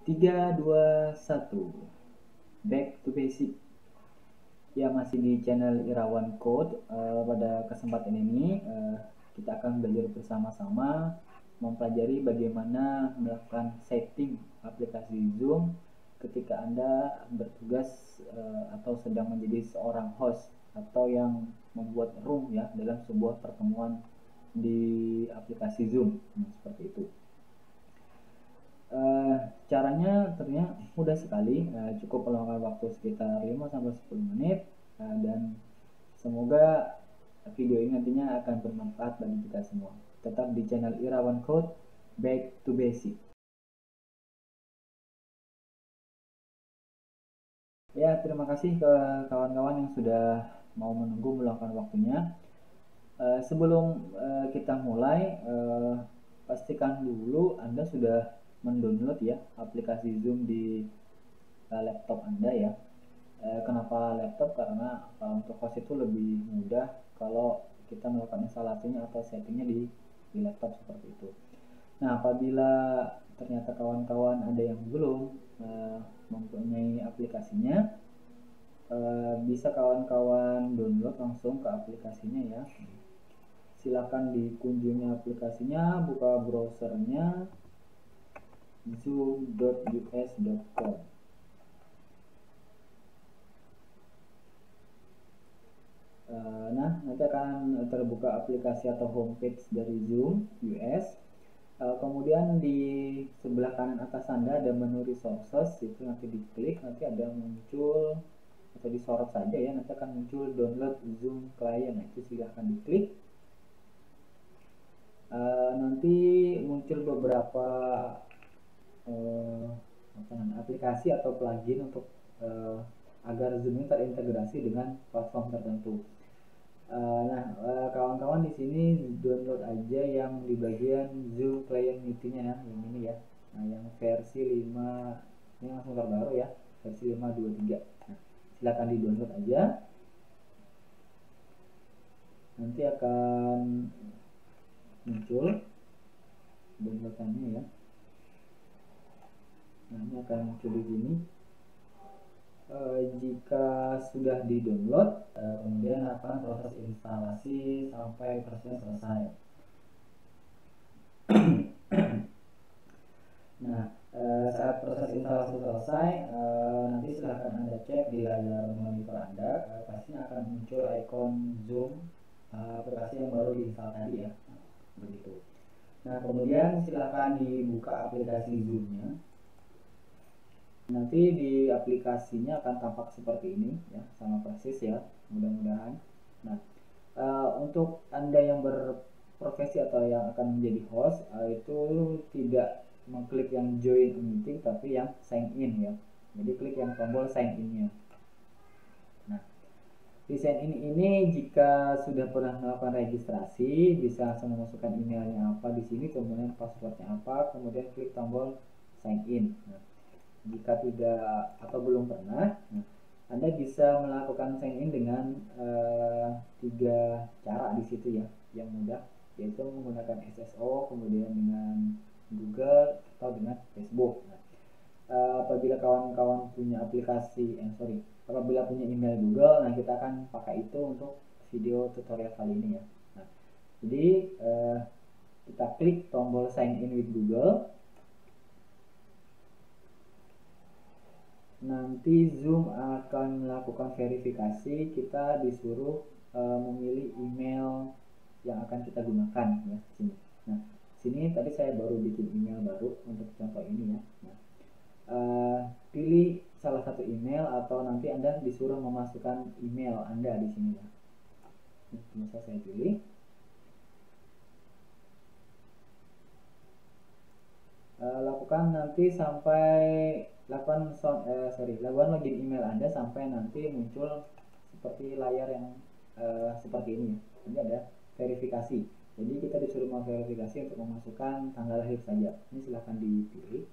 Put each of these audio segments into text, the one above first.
3, 2, 1. Back to basic. Ya, masih di channel Irawan Code. Pada kesempatan ini kita akan belajar bersama-sama mempelajari bagaimana melakukan setting aplikasi Zoom ketika Anda bertugas atau sedang menjadi seorang host atau yang membuat room ya dalam sebuah pertemuan di aplikasi Zoom. Seperti itu. Caranya ternyata mudah sekali, cukup meluangkan waktu sekitar 5-10 menit, dan semoga video ini nantinya akan bermanfaat bagi kita semua. Tetap di channel Irawan Code, Back to Basic. Ya, terima kasih ke kawan-kawan yang sudah mau menunggu meluangkan waktunya. Sebelum kita mulai, pastikan dulu Anda sudah mendownload ya aplikasi Zoom di laptop Anda ya. Kenapa laptop? Karena untuk host itu lebih mudah kalau kita melakukan instalasinya atau settingnya di laptop seperti itu. Nah, apabila ternyata kawan-kawan ada yang belum mempunyai aplikasinya, bisa kawan-kawan download langsung ke aplikasinya ya. Silakan dikunjungi aplikasinya, buka browsernya zoom.us.com. Nah, nanti akan terbuka aplikasi atau homepage dari Zoom US. Kemudian di sebelah kanan atas Anda ada menu resources, itu nanti diklik, nanti ada muncul atau disorot saja ya, nanti akan muncul download Zoom client. Nah, itu silahkan diklik. Nanti muncul beberapa aplikasi atau plugin untuk agar Zoom ini terintegrasi dengan platform tertentu. Kawan-kawan di sini download aja yang di bagian Zoom Client Meeting-nya yang ini ya. Nah, yang versi 5 ini langsung terbaru ya, versi 5.23. Nah, silakan di-download aja. Nanti akan muncul downloadannya ya. Nah, ini akan muncul di sini. Jika sudah di-download, kemudian akan proses instalasi sampai prosesnya selesai. Nah, saat proses instalasi selesai, nanti silahkan Anda cek di layar monitor Anda, pastinya akan muncul ikon Zoom aplikasi yang baru diinstal tadi ya, begitu. Nah, kemudian silahkan dibuka aplikasi Zoom-nya. Nanti di aplikasinya akan tampak seperti ini ya, sama persis ya, mudah-mudahan. Nah, untuk Anda yang berprofesi atau yang akan menjadi host, itu tidak mengklik yang join meeting tapi yang sign in ya. Jadi klik yang tombol sign in-nya. Nah, di sign in ini jika sudah pernah melakukan registrasi, bisa langsung memasukkan emailnya apa di sini, kemudian passwordnya apa, kemudian klik tombol sign in. Nah, jika tidak atau belum pernah, Anda bisa melakukan sign in dengan 3 cara di situ ya, yang mudah, yaitu menggunakan SSO, kemudian dengan Google atau dengan Facebook. Nah, apabila kawan-kawan punya apabila punya email Google, nah kita akan pakai itu untuk video tutorial kali ini ya. Nah, jadi kita klik tombol sign in with Google. Nanti Zoom akan melakukan verifikasi, kita disuruh memilih email yang akan kita gunakan ya sini. Nah, sini tadi saya baru bikin email baru untuk contoh ini ya. Nah, pilih salah satu email atau nanti Anda disuruh memasukkan email Anda di sini ya. Misal saya pilih. Lakukan nanti sampai lakukan login email Anda sampai nanti muncul seperti layar yang seperti ini. Ini ada verifikasi. Jadi kita disuruh memverifikasi untuk memasukkan tanggal lahir saja. Ini silahkan dipilih.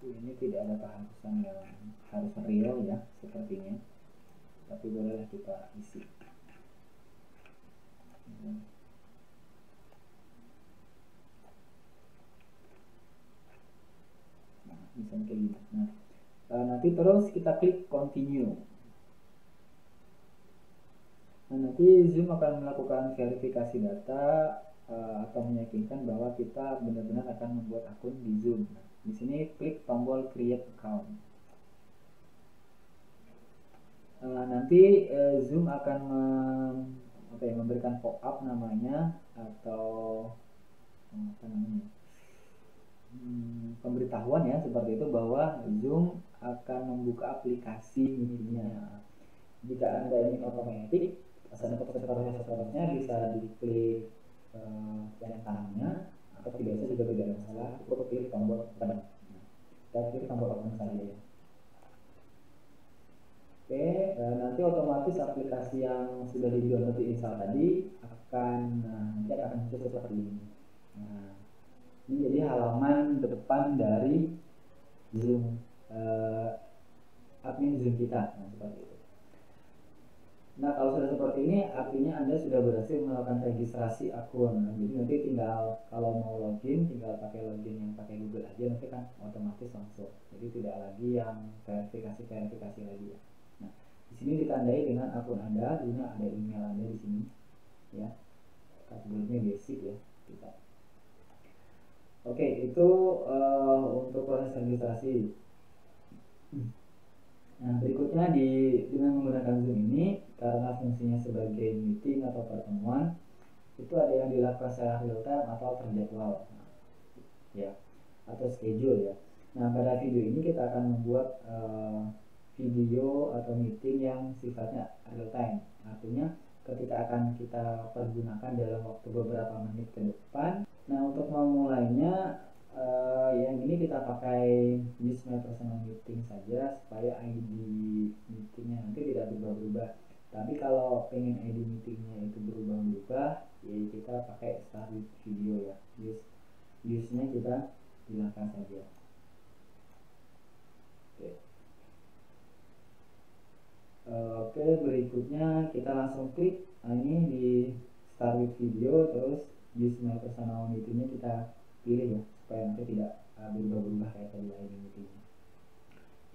Ini tidak ada keharusan yang harus real ya sepertinya, tapi bolehlah kita isi. Nah, misalnya kayak gitu. Nah, nanti terus kita klik continue. Nah, nanti Zoom akan melakukan verifikasi data atau meyakinkan bahwa kita benar-benar akan membuat akun di Zoom. Nah, di sini klik tombol create account. Nanti Zoom akan memberikan pop-up namanya, atau apa namanya, pemberitahuan ya seperti itu, bahwa Zoom akan membuka aplikasi meetingnya. Jika Anda ingin otomatis pesan peserta-pesertanya bisa diklik yang tangannya, atau biasa juga tidak ada masalah, cukup klik tombol open. Kita klik tombol open saja. Oke, nanti otomatis aplikasi yang sudah di-download di install tadi nanti akan muncul seperti ini. Nah, ini jadi halaman depan dari Zoom, admin Zoom kita. Nah, seperti itu. Nah, kalau sudah seperti ini artinya Anda sudah berhasil melakukan registrasi akun. Nah, jadi nanti tinggal kalau mau login tinggal pakai login yang pakai Google aja, nanti kan otomatis langsung. Jadi tidak lagi yang verifikasi lagi ya. Nah, di sini ditandai dengan akun Anda, di sini ada email Anda di sini ya. Sebelumnya basic ya kita. Oke, itu untuk proses registrasi. Nah, berikutnya dengan menggunakan Zoom ini, karena fungsinya sebagai meeting atau pertemuan, itu ada yang dilakukan secara real time atau terjadwal, ya, atau schedule ya. Nah, pada video ini kita akan membuat video atau meeting yang sifatnya real time. Artinya ketika akan kita pergunakan dalam waktu beberapa menit ke depan. Nah, untuk memulainya yang ini kita pakai use my personal meeting saja supaya ID meetingnya nanti tidak berubah-ubah. Tapi kalau pengen ID meetingnya itu berubah-ubah, ya kita pakai start with video ya. Use-nya kita hilangkan saja. Oke, berikutnya kita langsung klik. Nah, ini di start with video, terus use my personal meetingnya kita pilih ya, supaya nanti tidak berubah-ubah kayak tadi ID meetingnya.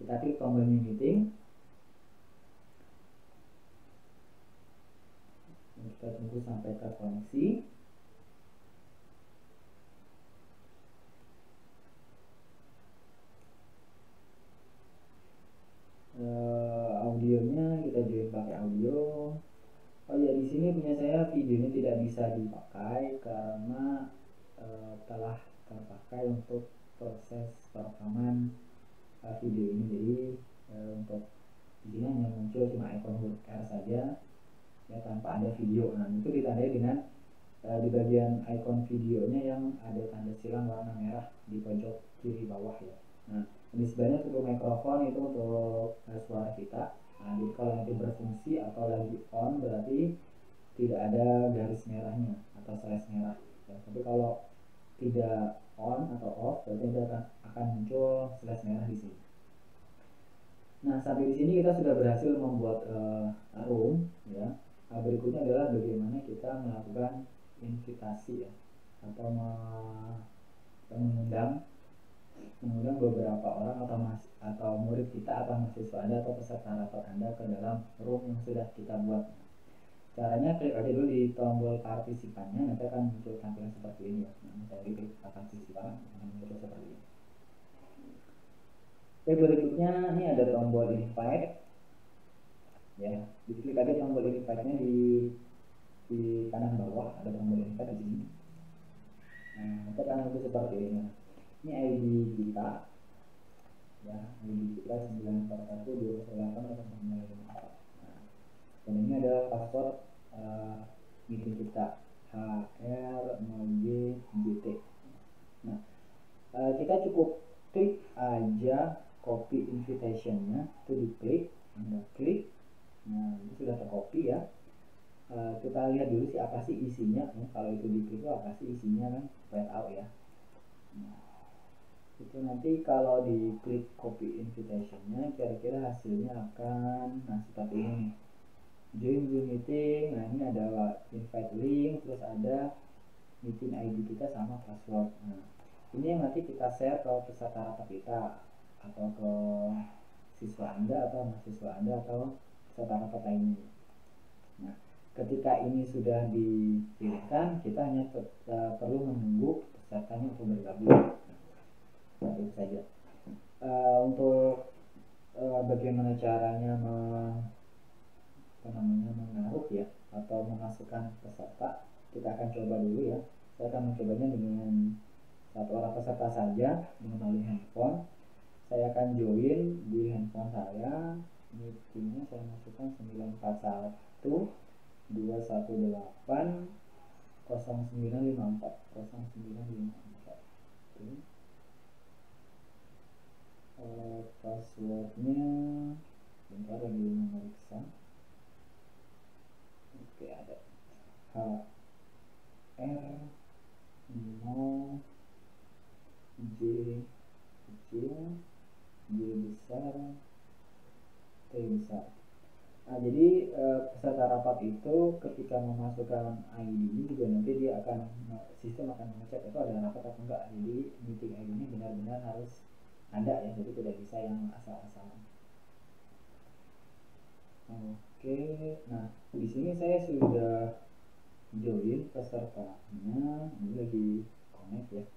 Kita klik tombol new meeting. Kita tunggu sampai terkoneksi. Audionya kita join pakai audio. Oh ya, di sini punya saya videonya tidak bisa dipakai karena telah terpakai untuk proses perekaman video ini. Jadi untuk di sini hanya muncul cuma ikon huruf R saja ya, tanpa ada video. Nah, itu ditandai dengan di bagian ikon videonya yang ada tanda silang warna merah di pojok kiri bawah ya. Nah, ini sebenarnya untuk mikrofon itu untuk suara kita. Nah, jadi kalau nanti berfungsi atau lagi on berarti tidak ada garis merahnya atau slash merah ya. Tapi kalau tidak on atau off berarti akan muncul slash merah di sini. Nah, sampai di sini kita sudah berhasil membuat room ya. Nah, berikutnya adalah bagaimana kita melakukan invitasi ya, atau mengundang beberapa orang atau murid kita atau mahasiswa Anda atau peserta rapat Anda ke dalam room yang sudah kita buat. Caranya klik aja dulu di tombol partisipannya, nanti akan muncul tampilan seperti ini ya. Nah, saya klik partisipan akan muncul seperti ini. Oke, berikutnya ini ada tombol invite ya. Diklik aja tombol invite-nya di kanan bawah ada tombol invite di sini. Nah, kita akan muncul seperti ini. Ini ID kita ya, ID kita 9412088. Nah, dan ini adalah password meeting kita HR0GJT. Nah, kita cukup klik aja copy invitationnya, itu diklik, Anda klik. Nah, ini sudah tercopy ya. Kita lihat dulu sih apa sih isinya ya. Kalau itu diklik itu apa sih isinya kan, write out ya. Nah, itu nanti kalau diklik copy invitationnya kira-kira hasilnya akan seperti ini. Join Zoom meeting. Nah, ini ada invite link, terus ada meeting ID kita sama password. Nah, ini yang nanti kita share ke peserta rapat kita. atau ke siswa Anda atau mahasiswa Anda atau peserta rapat lainnya. Nah, ketika ini sudah dipilihkan, kita hanya perlu menunggu pesertanya untuk bergabung. Nah, itu saja. Untuk bagaimana caranya menaruh ya atau memasukkan peserta, kita akan coba dulu ya. Saya akan mencobanya dengan satu orang peserta saja melalui handphone. Saya akan join di handphone saya. Meetingnya saya masukkan 941 218 0954 0954. Passwordnya bentar lagi memeriksa. Oke, ada HR 0 J kecil J besar T besar. Nah, jadi peserta rapat itu ketika memasukkan ID ini juga nanti dia akan sistem akan mengecek itu ada rapat atau enggak. Jadi meeting ID ini benar-benar harus ada ya, jadi tidak bisa yang asal-asalan. Oke, nah di sini saya sudah join pesertanya, ini lagi connect ya,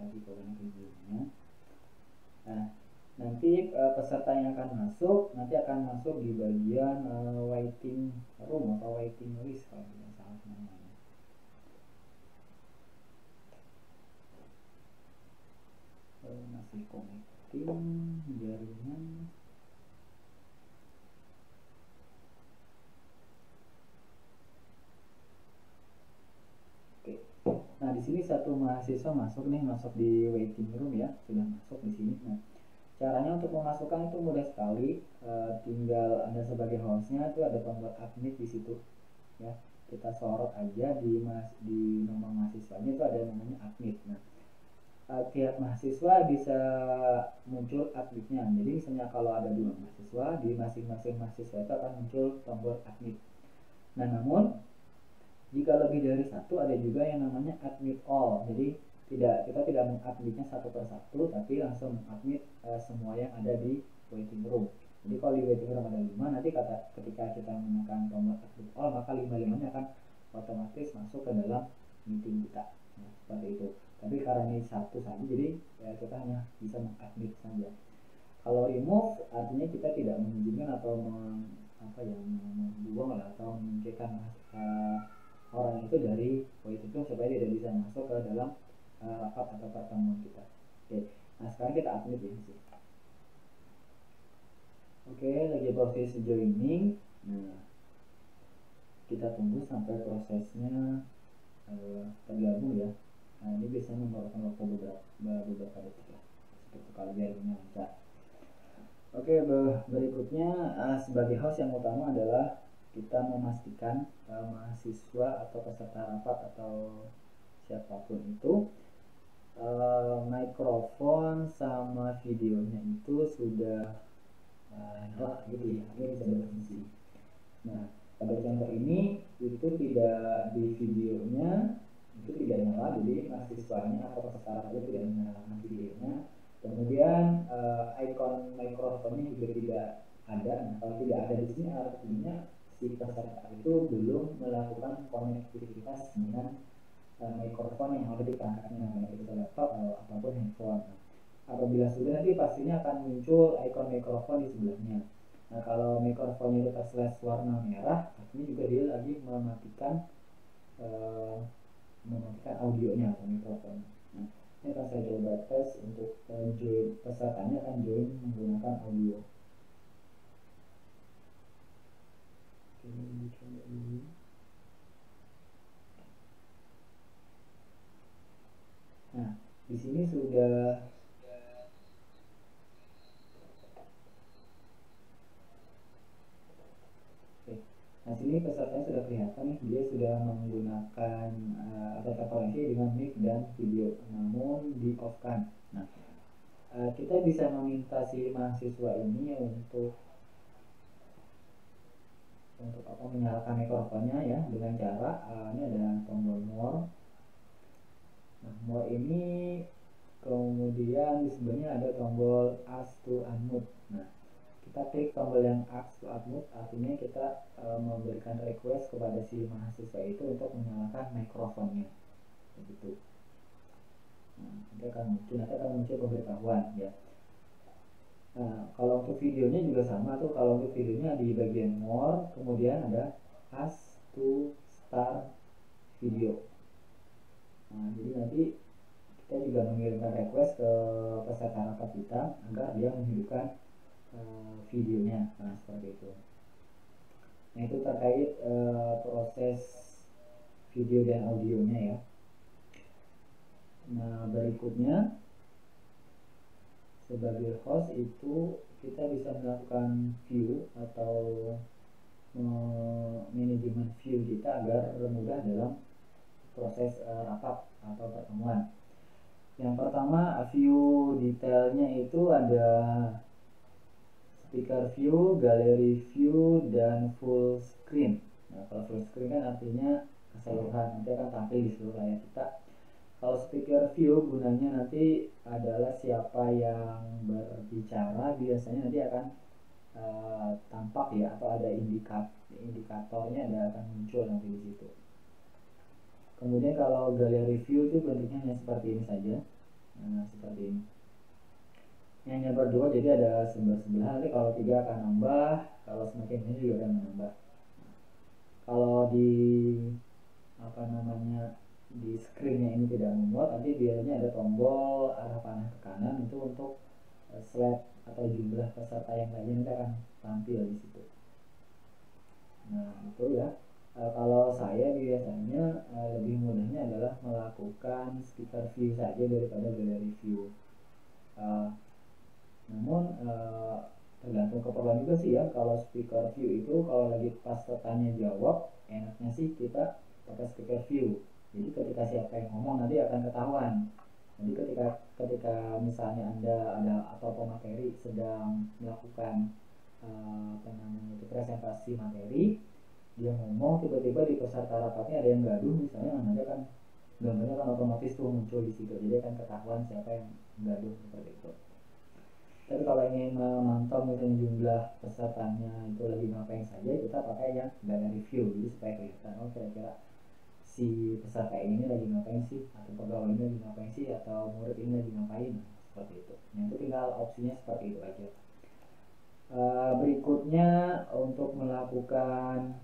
lagi connect videonya. Nah, nanti peserta yang akan masuk nanti akan masuk di bagian waiting room atau waiting list kalau tidak salah namanya. Masih connecting jaringan. Nah, di sini satu mahasiswa masuk di waiting room ya, sudah masuk di sini. Nah, caranya untuk memasukkan itu mudah sekali, tinggal Anda sebagai hostnya itu ada tombol admit di situ ya. Kita sorot aja di nomor mahasiswanya itu ada namanya admit. Nah, tiap mahasiswa bisa muncul admitnya. Jadi misalnya kalau ada 2 mahasiswa, di masing-masing mahasiswa itu akan muncul tombol admit. Nah, namun jika lebih dari satu ada juga yang namanya admit all. Jadi kita tidak mengadmitnya satu persatu, tapi langsung mengadmit semua yang ada di waiting room. Jadi kalau di waiting room ada 5, nanti ketika kita menekan tombol admit all, maka 5-5-nya akan otomatis masuk ke dalam meeting kita. Nah, seperti itu. Tapi karena ini satu saja, jadi ya kita hanya bisa mengadmit saja. Kalau remove artinya kita tidak mengizinkan atau membuang atau menyingkirkan orang itu dari waiting room supaya dia tidak bisa masuk ke dalam rapat atau pertemuan kita. Oke, nah sekarang kita admit ya sih. Oke, lagi proses joining. Nah, kita tunggu sampai prosesnya tergabung ya. Nah, ini biasanya memerlukan waktu beberapa detik lah, seperti kalau jaringannya lancar. Oke, berikutnya sebagai host yang utama adalah kita memastikan mahasiswa atau peserta rapat atau siapapun itu mikrofon sama videonya itu sudah nyala gitu ya, ini bisa berfungsi. Nah, pada contoh ini itu tidak di videonya itu tidak nyala, jadi mahasiswanya atau peserta itu tidak menyalakan videonya. Kemudian icon mikrofonnya juga tidak ada. Nah, kalau tidak ada di sini artinya si peserta itu belum melakukan konektivitas dengan mikrofon yang ada di perangkatnya, baik itu laptop atau apapun handphone. Apabila sudah, nanti pastinya akan muncul icon mikrofon di sebelahnya. Nah, kalau mikrofonnya itu terslash warna merah, artinya juga dia lagi mematikan audionya atau mikrofon. Nah, ini akan saya coba tes untuk join, pesertanya akan join menggunakan audio. Oke, ini coba dulu. Nah, di sini sudah Nah, sini pesertanya sudah kelihatan nih, dia sudah menggunakan atau terkoneksi dengan mic dan video, namun di off kan. Nah, kita bisa meminta si mahasiswa ini untuk menyalakan mikrofonnya ya dengan cara ini ada tombol more. Nah, more ini Kemudian di sebelahnya ada tombol Ask to Unmute. Nah, kita klik tombol yang Ask to Unmute, artinya kita memberikan request kepada si mahasiswa itu untuk menyalakan mikrofonnya, begitu. Nah, nanti akan muncul pemberitahuan ya. Nah, kalau untuk videonya juga sama tuh. Kalau untuk videonya di bagian more, kemudian ada Ask to Start Video. Nah, jadi nanti kita juga mengirimkan request ke peserta rapat kita agar dia menghidupkan videonya. Nah, seperti itu. Nah, itu terkait proses video dan audionya ya. Nah, berikutnya sebagai host itu kita bisa melakukan view atau manajemen view kita agar mudah dalam proses rapat atau pertemuan. Yang pertama, view detailnya itu ada speaker view, gallery view, dan full screen. Nah, kalau full screen kan artinya keseluruhan, nanti akan tampil di seluruh layar kita. Kalau speaker view gunanya nanti adalah siapa yang berbicara biasanya nanti akan tampak ya, atau ada indikatornya akan muncul nanti di situ. Kemudian kalau gallery view itu bentuknya hanya seperti ini saja. Nah, seperti ini. Yang berdua, jadi ada sebelah-sebelah. Nanti kalau 3 akan nambah, kalau semakin ini juga akan menambah. Kalau di di screennya ini tidak memuat, nanti biasanya ada tombol arah panah ke kanan itu untuk slide atau jumlah peserta yang lainnya nanti akan tampil di situ. Nah, itu ya. Kalau saya biasanya lebih mudahnya adalah melakukan speaker view saja daripada gallery view. Namun tergantung keperluan juga sih ya. Kalau speaker view itu kalau lagi pas tanya jawab, enaknya sih kita pakai speaker view. Jadi ketika siapa yang ngomong nanti akan ketahuan. Jadi ketika misalnya ada atau pemateri sedang melakukan presentasi materi, dia ngomong tiba-tiba di peserta rapatnya ada yang gaduh misalnya, nanti kan gambarnya kan otomatis tuh muncul di situ. Jadi akan ketahuan siapa yang gaduh seperti itu. Tapi kalau ingin memantau misalnya jumlah pesertanya itu lagi ngapain saja, kita pakai yang gallery view, jadi supaya kelihatan oh kira-kira si peserta ini lagi ngapain sih, atau pegawai ini lagi ngapain sih, atau murid ini lagi ngapain, seperti itu. Nah, itu tinggal opsinya seperti itu aja. Berikutnya untuk melakukan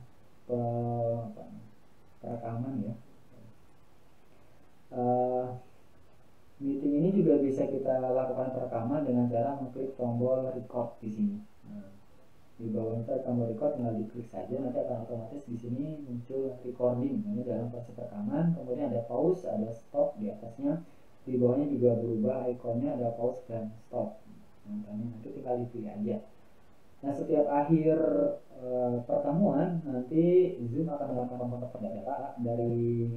perekaman ya. Meeting ini juga bisa kita lakukan perekaman dengan cara mengklik tombol record di sini. Nah, di bawah itu tombol record tinggal diklik saja, nanti akan otomatis di sini muncul recording. Ini dalam proses rekaman. Kemudian ada pause, ada stop di atasnya. Di bawahnya juga berubah ikonnya, ada pause dan stop. Nanti tinggal dipilih aja. Nah, setiap akhir pertemuan nanti Zoom akan melakukan kontak data dari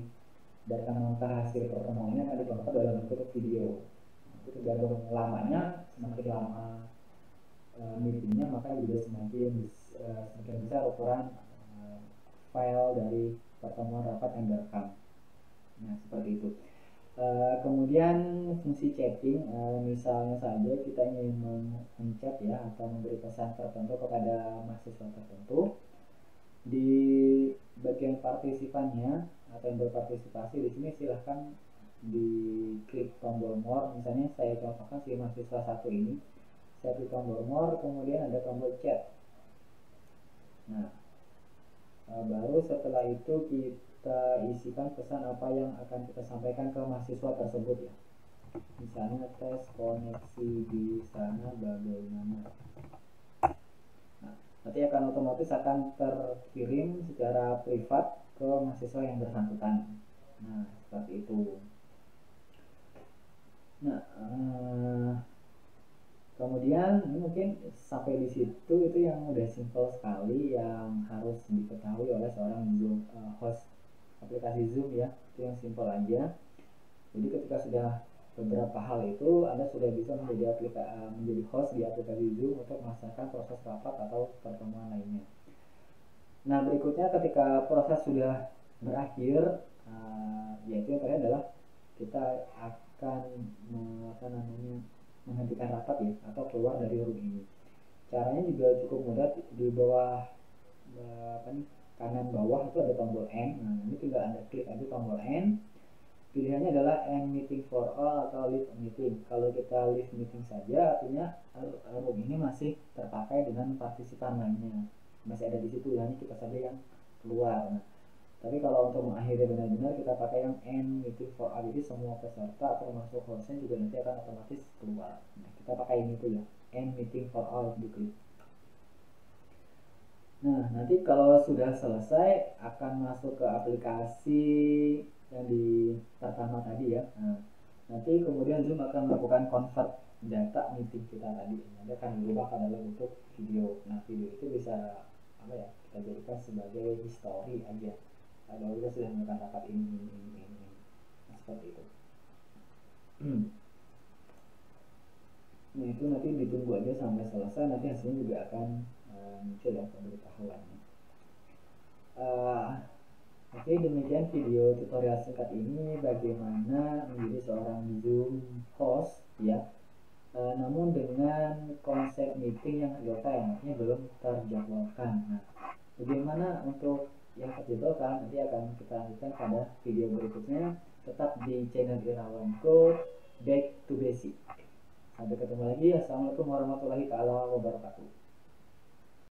analisa hasil pertemuannya akan dikonvert dalam bentuk video. Itu tergantung lamanya, semakin lama meetingnya maka juga semakin besar ukuran file dari pertemuan rapat yang direkam. Nah, seperti itu. Kemudian fungsi chatting, misalnya saja kita ingin menchat ya atau memberi pesan tertentu kepada mahasiswa tertentu, di bagian partisipannya atau yang berpartisipasi di sini silahkan diklik tombol more. Misalnya saya contohkan si mahasiswa satu ini, saya klik tombol more, kemudian ada tombol chat. Nah, baru setelah itu kita isikan pesan apa yang akan kita sampaikan ke mahasiswa tersebut ya. Misalnya tes koneksi di sana bagaimana. Nah, nanti akan otomatis akan terkirim secara privat ke mahasiswa yang bersangkutan. Nah, seperti itu. Nah, kemudian ini mungkin sampai di situ itu yang udah simple sekali yang harus diketahui oleh seorang Zoom host aplikasi Zoom ya. Itu yang simple aja. Jadi ketika sudah beberapa hal itu, Anda sudah bisa menjadi host di aplikasi Zoom untuk melaksanakan proses rapat atau pertemuan lainnya. Nah, berikutnya ketika proses sudah berakhir, yaitu yang terakhir adalah kita akan menghentikan rapat ya, atau keluar dari room ini. Caranya juga cukup mudah. Di bawah kanan bawah itu ada tombol N. Nah, ini tinggal Anda klik aja tombol N. Pilihannya adalah end meeting for all atau leave meeting. Kalau kita leave meeting saja, artinya room ini masih terpakai dengan partisipan lainnya, masih ada di situ, hanya kita saja yang keluar. Nah, tapi kalau untuk mengakhiri benar-benar, kita pakai yang end meeting for all, jadi semua peserta termasuk hostnya juga nanti akan otomatis keluar. Nah, kita pakai ini tuh ya, end meeting for all, diklik. Nah, nanti kalau sudah selesai akan masuk ke aplikasi yang di pertama tadi ya. Nah, nanti kemudian Zoom akan melakukan convert data meeting kita tadi. Nanti akan berubah pada bentuk video. Nah, video itu bisa apa ya? Kita jadikan sebagai history aja. Kalau kita sudah melakukan rapat ini. Nah, seperti itu. Nah, itu nanti ditunggu aja sampai selesai. Nanti hasilnya juga akan muncul ya pemberitahuannya. Oke, demikian video tutorial singkat ini bagaimana menjadi seorang Zoom host ya. Namun dengan konsep meeting yang real time, artinya belum terjadwalkan. Nah, bagaimana untuk yang terjadwalkan nanti akan kita lanjutkan pada video berikutnya. Tetap di channel Irawanko Back to Basic. Sampai ketemu lagi. Assalamualaikum warahmatullahi wabarakatuh.